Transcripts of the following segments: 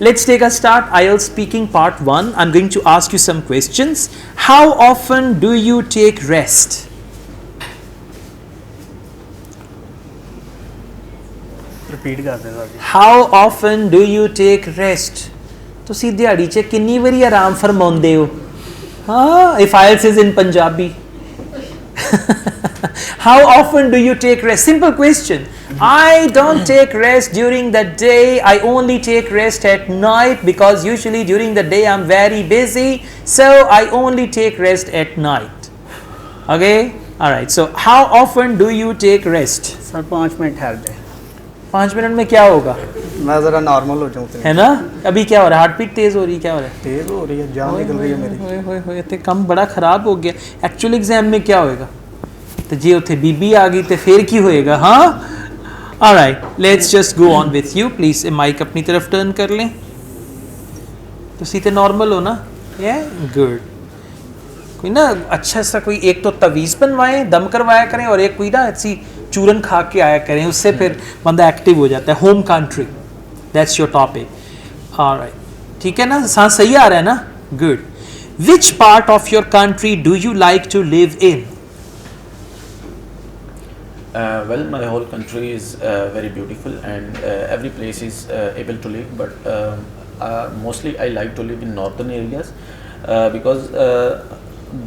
Let's take a start. IELTS speaking part 1. I'm going to ask you some questions. How often do you take rest? Repeat कर देना जी. How often do you take rest? ਤੁਸੀਂ ਦਿਹਾੜੀ 'ਚ ਕਿੰਨੀ ਵਾਰੀ ਆਰਾਮ ਫਰਮਾਉਂਦੇ ਹੋ? ਹਾਂ, if IELTS is in Punjabi. How often do you take rest? Simple question. I don't take rest during the day. I only take rest at night because usually during the day I'm very busy. So I only take rest at night. Okay? Alright. So how often do you take rest? Sir 5 minute ठहर दे. 5 minute में क्या होगा? मैं ज़रा normal हो जाऊँ. है ना? अभी क्या हो रहा है? हार्ट बीट तेज हो रही है? क्या हो रहा है? तेज हो रही है, जान निकल रही है मेरी. होए ते कम बड़ा खराब हो गया. एक्चुअल एग्जाम में क्या होएगा? तो जी उत्थे बीबी आ गई तो फिर की होएगा? हाँ? Alright, let's just go on with you. Please mic अपनी तरफ turn कर लें. तुसी ते नॉर्मल हो ना? Yeah, good. कोई ना अच्छा सा कोई एक तो तवीज़ बनवाएं, दम करवाया करें और एक कोई ना ऐसी चूरन खा के आया करें, उससे फिर बंदा एक्टिव हो जाता है. Home country, that's your topic. Alright, ठीक है ना? सांस सही आ रहा है ना? Good. Which part of your country do you like to live in? Well, my whole country is very beautiful and every place is able to live, but mostly I like to live in northern areas because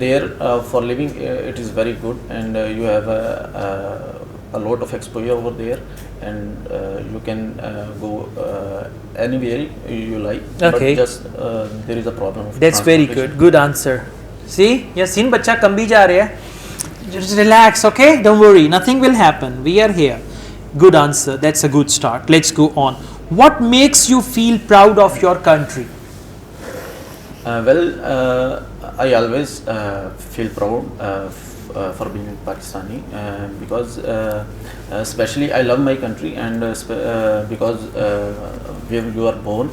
there for living it is very good and you have a lot of exposure over there and you can go anywhere you like. Okay. But just there is a problem of That's very good. Good answer. See, Yasin बच्चा कम भी जा रहा है. Just relax, okay? Don't worry, nothing will happen. We are here. Good answer. That's a good start. Let's go on. What makes you feel proud of your country? I always feel proud for being Pakistani because especially I love my country and because where you are born,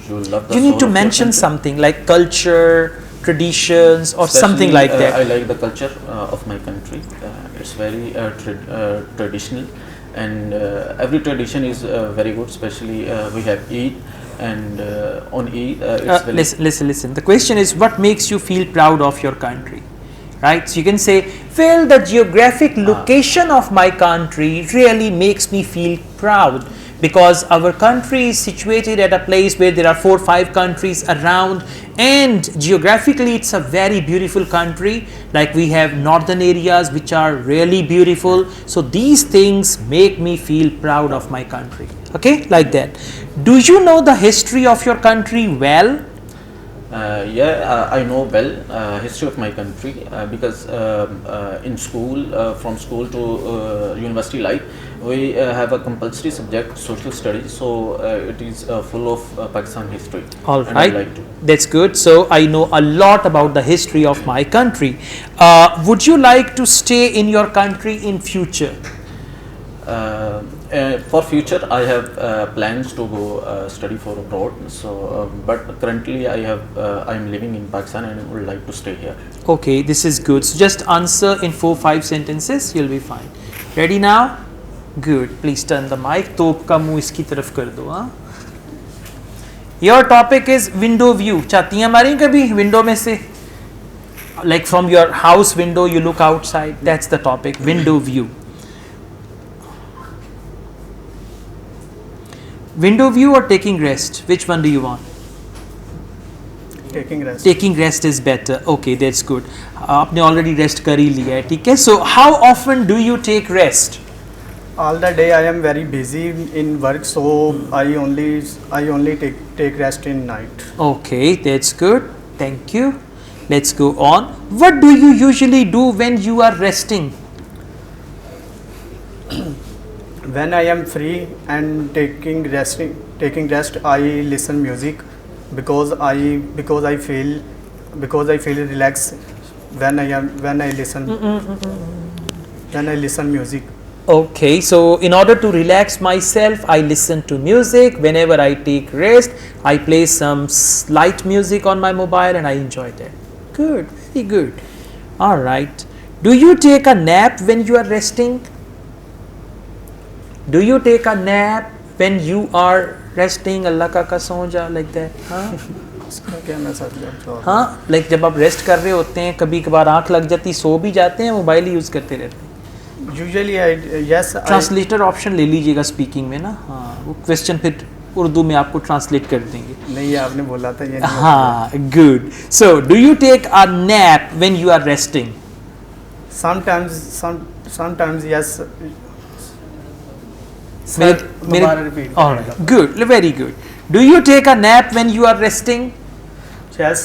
you love the You need to mention something like culture, traditions or especially, something like that. I like the culture of my country. It's very traditional and every tradition is very good, especially we have Eid and on Eid it's very listen. The question is what makes you feel proud of your country? Right? So you can say, well, the geographic location of my country really makes me feel proud because our country is situated at a place where there are 4 or 5 countries around and geographically it's a very beautiful country. Like we have northern areas which are really beautiful. So these things make me feel proud of my country. Okay, like that. Do you know the history of your country well? I know well history of my country because in school, from school to university life, we have a compulsory subject social studies. So it is full of Pakistan history. All and right, I like to. That's good. So I know a lot about the history of my country. Would you like to stay in your country in future? For future, I have plans to go study for abroad. So, but currently I am living in Pakistan and I would like to stay here. Okay, this is good. So just answer in 4-5 sentences. You'll be fine. Ready now? Good. Please turn the mic. तोप का मुंह इसकी तरफ कर दो. हाँ. Your topic is window view. चातियाँ मारी कभी window में से? Like from your house window, you look outside. That's the topic. Window view. Window view or taking rest? Which one do you want? Taking rest. Taking rest is better. Okay, that's good. आपने already rest कर ही लिया है, ठीक है? So how often do you take rest? All the day I am very busy in work, so I only take rest in night. Okay, that's good. Thank you. Let's go on. What do you usually do when you are resting? When I am free and taking rest, I listen music because I feel relaxed when I listen music. Okay, so in order to relax myself, I listen to music. Whenever I take rest, I play some light music on my mobile and I enjoy that. Good, very good. All right. Do you take a nap when you are resting? Do you take a nap when you are resting, Allah का सो जा, like that. हाँ इसका क्या मैं sir जवाब हाँ, like जब आप रेस्ट कर रहे होते हैं, कभी कभार आंख लग जाती, सो भी जाते हैं, मोबाइल ही यूज़ करते रहते हैं. यूजुअली यस ट्रांसलेटर ऑप्शन ले लीजिएगा स्पीकिंग में ना. हाँ, वो क्वेश्चन फिर उर्दू में आपको ट्रांसलेट कर देंगे. नहीं आपने बोला था ये नहीं. हाँ, good. So do you take a nap when you are resting? sometimes yes. दोबारा repeat. All right, good, very good. Do you take a nap when you are resting? Yes.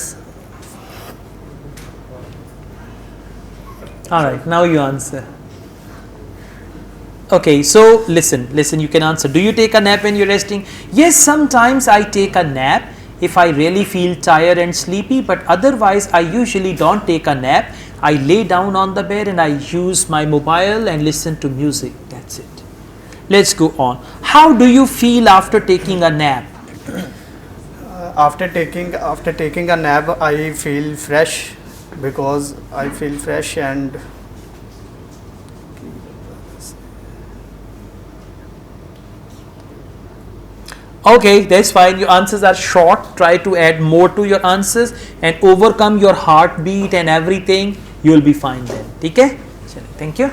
All right, now you answer. Okay, so listen, you can answer. Do you take a nap when you're resting? Yes, sometimes I take a nap if I really feel tired and sleepy, but otherwise I usually don't take a nap. I lay down on the bed and I use my mobile and listen to music. That's it. Let's go on. How do you feel after taking a nap? After taking a nap, I feel fresh, because I feel fresh and Okay, that's fine. Your answers are short. Try to add more to your answers and overcome your heartbeat and everything. You will be fine then. ठीक है? चलिए, thank you.